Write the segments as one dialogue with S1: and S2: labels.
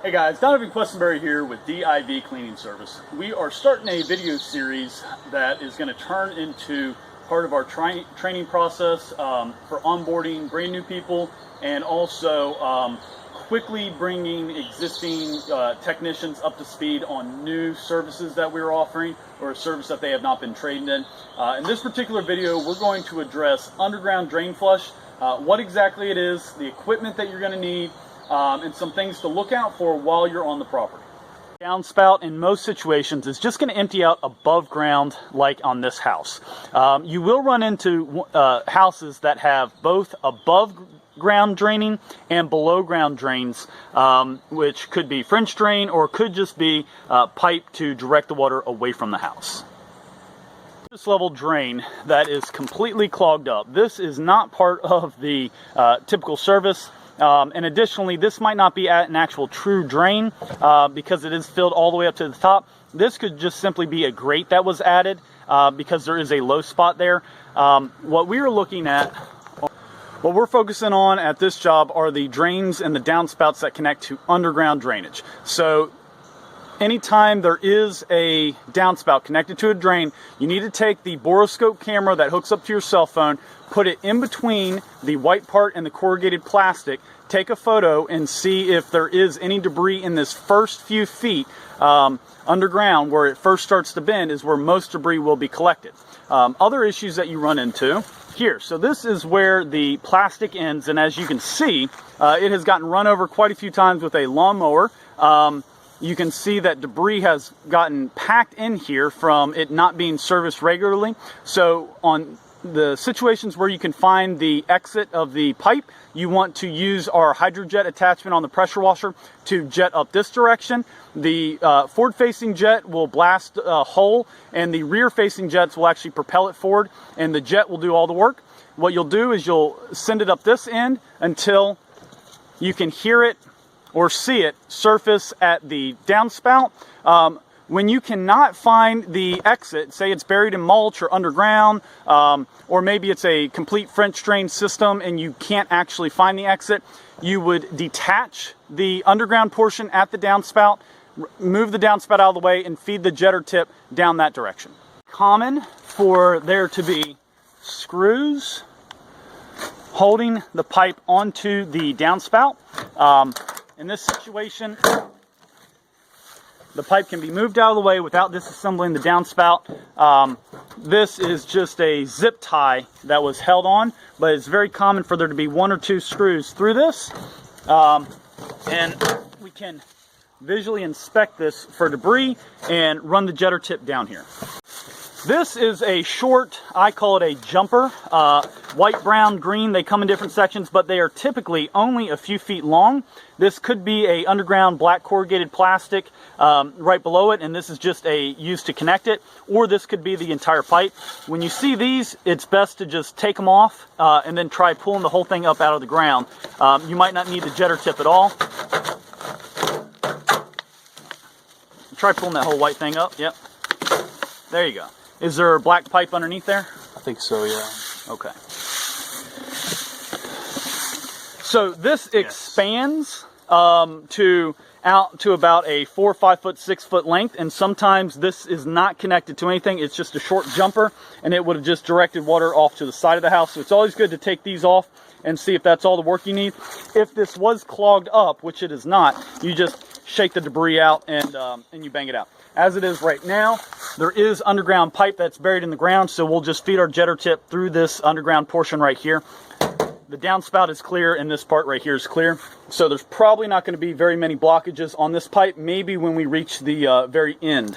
S1: Hey guys, Donovan Questenberry here with DIV Cleaning Service. We are starting a video series that is going to turn into part of our training process for onboarding brand new people, and also quickly bringing existing technicians up to speed on new services that we're offering, or a service that they have not been trained in. In this particular video, we're going to address underground drain flush, what exactly it is, the equipment that you're going to need, and some things to look out for while you're on the property. Downspout in most situations is just going to empty out above ground, like on this house. You will run into houses that have both above ground draining and below ground drains, which could be French drain or could just be pipe to direct the water away from the house. This level drain that is completely clogged up, this is not part of the typical service. And additionally, this might not be at an actual true drain because it is filled all the way up to the top. This could just simply be a grate that was added because there is a low spot there. What we are looking at, what we're focusing on at this job are the drains and the downspouts that connect to underground drainage. So anytime there is a downspout connected to a drain, you need to take the borescope camera that hooks up to your cell phone, put it in between the white part and the corrugated plastic, take a photo and see if there is any debris in this first few feet underground where it first starts to bend is where most debris will be collected. Other issues that you run into here. So this is where the plastic ends, and as you can see, it has gotten run over quite a few times with a lawnmower. You can see that debris has gotten packed in here from it not being serviced regularly. So on the situations where you can find the exit of the pipe, you want to use our hydrojet attachment on the pressure washer to jet up this direction. The forward-facing jet will blast a hole, and the rear-facing jets will actually propel it forward, and the jet will do all the work. What you'll do is you'll send it up this end until you can hear it or see it surface at the downspout. When you cannot find the exit, say it's buried in mulch or underground, or maybe it's a complete French drain system and you can't actually find the exit, you would detach the underground portion at the downspout, move the downspout out of the way, and feed the jetter tip down that direction. Common for there to be screws holding the pipe onto the downspout. In this situation, the pipe can be moved out of the way without disassembling the downspout. This is just a zip tie that was held on, but it's very common for there to be one or two screws through this. And we can visually inspect this for debris and run the jetter tip down here. This is a short, I call it a jumper, white, brown, green. They come in different sections, but they are typically only a few feet long. This could be a underground black corrugated plastic right below it, and this is just used to connect it, or this could be the entire pipe. When you see these, it's best to just take them off and then try pulling the whole thing up out of the ground. You might not need the jetter tip at all. Try pulling that whole white thing up. Yep. There you go. Is there a black pipe underneath there?
S2: I think so, yeah.
S1: Okay. So this expands to out to about a 4, 5 foot, 6 foot length, and sometimes this is not connected to anything. It's just a short jumper, and it would have just directed water off to the side of the house. So it's always good to take these off and see if that's all the work you need. If this was clogged up, which it is not, you just shake the debris out and you bang it out. As it is right now, there is underground pipe that's buried in the ground, so we'll just feed our jetter tip through this underground portion right here. The downspout is clear, and this part right here is clear. So there's probably not going to be very many blockages on this pipe, maybe when we reach the very end.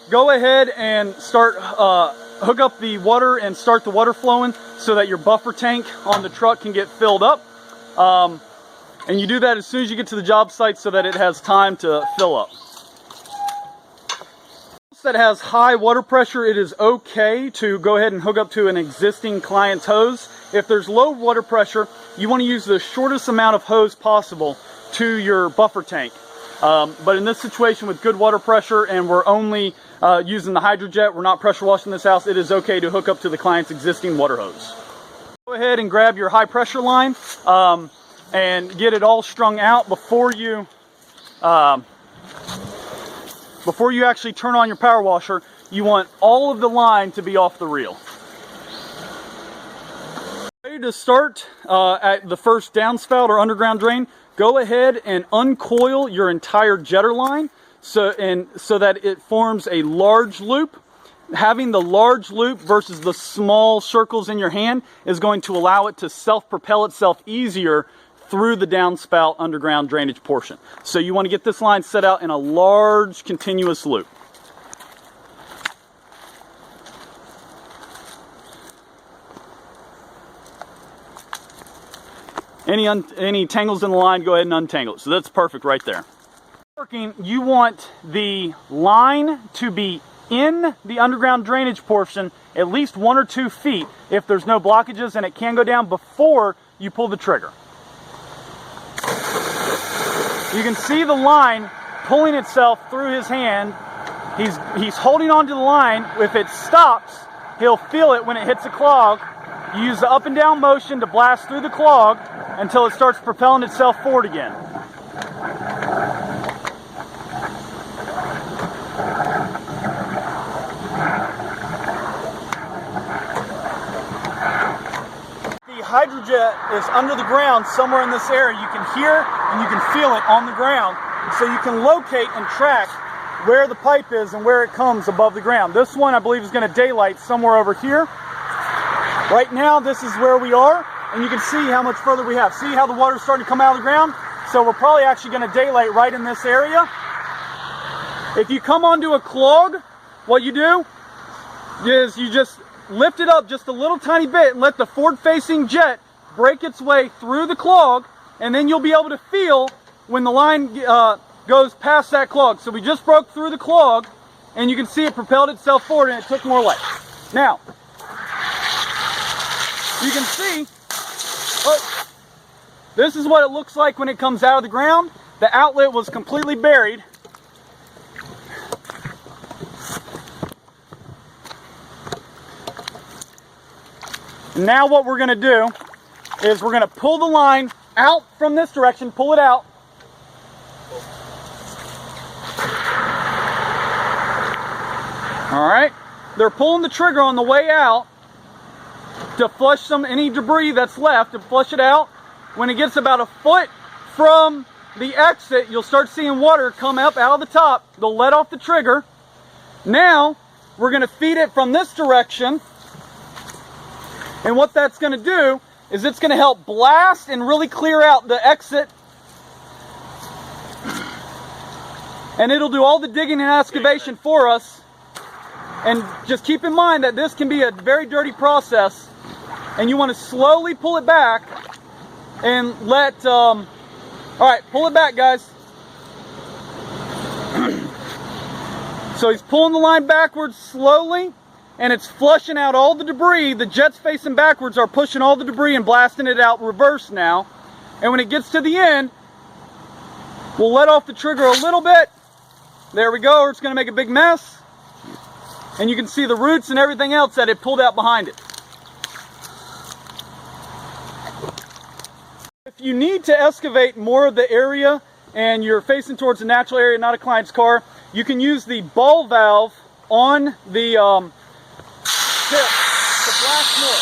S1: Go ahead and start, hook up the water and start the water flowing so that your buffer tank on the truck can get filled up. And you do that as soon as you get to the job site so that it has time to fill up. That has high water pressure, it is okay to go ahead and hook up to an existing client's hose. If there's low water pressure, you want to use the shortest amount of hose possible to your buffer tank. But in this situation with good water pressure, and we're only using the hydrojet, we're not pressure washing this house, it is okay to hook up to the client's existing water hose. Go ahead and grab your high pressure line and get it all strung out before you before you actually turn on your power washer, you want all of the line to be off the reel. Ready to start at the first downspout or underground drain, go ahead and uncoil your entire jetter line so that it forms a large loop. Having the large loop versus the small circles in your hand is going to allow it to self-propel itself easier through the downspout underground drainage portion. So you want to get this line set out in a large continuous loop. Any tangles in the line, go ahead and untangle it. So that's perfect right there. You want the line to be in the underground drainage portion at least 1 or 2 feet if there's no blockages, and it can go down before you pull the trigger. You can see the line pulling itself through his hand. He's holding onto the line. If it stops, he'll feel it when it hits a clog. You use the up and down motion to blast through the clog until it starts propelling itself forward again. Hydrojet is under the ground somewhere in this area. You can hear and you can feel it on the ground, so you can locate and track where the pipe is and where it comes above the ground. This one I believe is going to daylight somewhere over here. Right now this is where we are, and you can see how much further we have. See how the water's starting to come out of the ground? So we're probably actually going to daylight right in this area. If you come onto a clog, what you do is you just lift it up just a little tiny bit and let the forward-facing jet break its way through the clog, and then you'll be able to feel when the line goes past that clog. So we just broke through the clog, and you can see it propelled itself forward, and it took more light. Now, you can see, this is what it looks like when it comes out of the ground. The outlet was completely buried. Now what we're going to do is we're going to pull the line out from this direction, pull it out. All right, they're pulling the trigger on the way out to flush any debris that's left, to flush it out. When it gets about a foot from the exit, you'll start seeing water come up out of the top. They'll let off the trigger. Now we're going to feed it from this direction. And what that's going to do is it's going to help blast and really clear out the exit. And it'll do all the digging and excavation for us. And just keep in mind that this can be a very dirty process. And you want to slowly pull it back and let... all right, pull it back, guys. So he's pulling the line backwards slowly. And it's flushing out all the debris. The jets facing backwards are pushing all the debris and blasting it out reverse now. And when it gets to the end, we'll let off the trigger a little bit. There we go, or it's going to make a big mess. And you can see the roots and everything else that it pulled out behind it. If you need to excavate more of the area and you're facing towards a natural area, not a client's car, you can use the ball valve on the tip to blast more.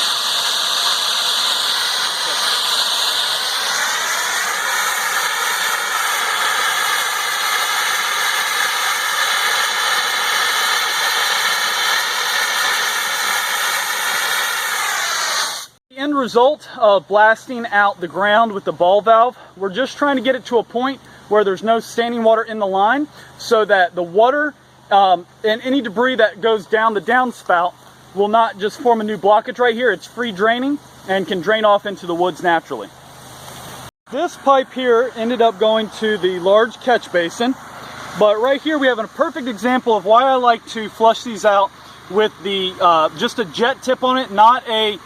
S1: The end result of blasting out the ground with the ball valve, we're just trying to get it to a point where there's no standing water in the line, so that the water and any debris that goes down the downspout will not just form a new blockage right here. It's free draining and can drain off into the woods naturally. This pipe here ended up going to the large catch basin, but right here we have a perfect example of why I like to flush these out with the just a jet tip on it, not a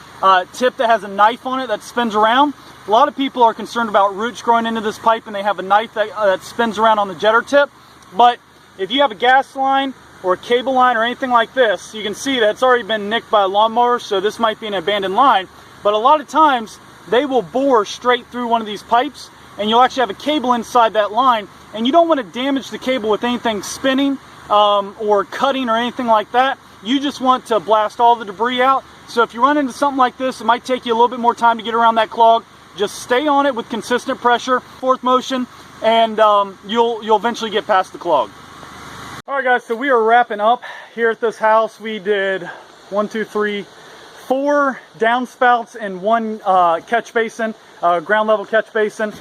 S1: tip that has a knife on it that spins around. A lot of people are concerned about roots growing into this pipe and they have a knife that spins around on the jetter tip, but if you have a gas line or a cable line or anything like this, you can see that it's already been nicked by a lawnmower, so this might be an abandoned line. But a lot of times they will bore straight through one of these pipes, and you'll actually have a cable inside that line, and you don't want to damage the cable with anything spinning or cutting or anything like that. You just want to blast all the debris out. So if you run into something like this, it might take you a little bit more time to get around that clog. Just stay on it with consistent pressure, fourth motion, and you'll eventually get past the clog. All right, guys, so we are wrapping up here at this house. We did 4 downspouts and 1 catch basin, ground level catch basin.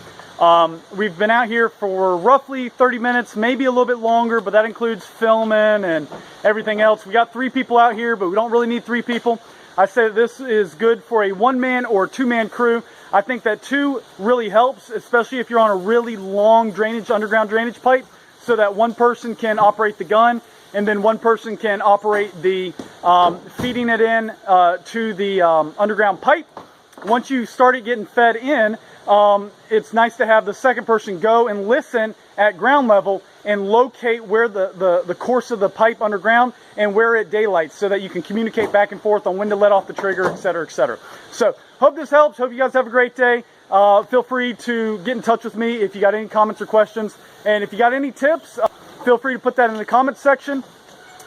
S1: We've been out here for roughly 30 minutes, maybe a little bit longer, but that includes filming and everything else. We got 3 people out here, but we don't really need 3 people. I say that this is good for a 1-man or 2-man crew. I think that 2 really helps, especially if you're on a really long drainage, underground drainage pipe, so that 1 person can operate the gun, and then 1 person can operate the feeding it in to the underground pipe. Once you start it getting fed in, it's nice to have the second person go and listen at ground level and locate where the course of the pipe underground and where it daylights, so that you can communicate back and forth on when to let off the trigger, etc., etc. So hope this helps. Hope you guys have a great day. Feel free to get in touch with me if you got any comments or questions, and if you got any tips, feel free to put that in the comments section.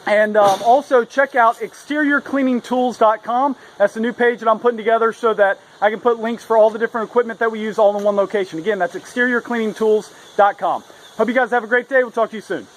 S1: And also check out exteriorcleaningtools.com. That's a new page that I'm putting together so that I can put links for all the different equipment that we use all in one location. Again, that's exteriorcleaningtools.com. Hope you guys have a great day. We'll talk to you soon.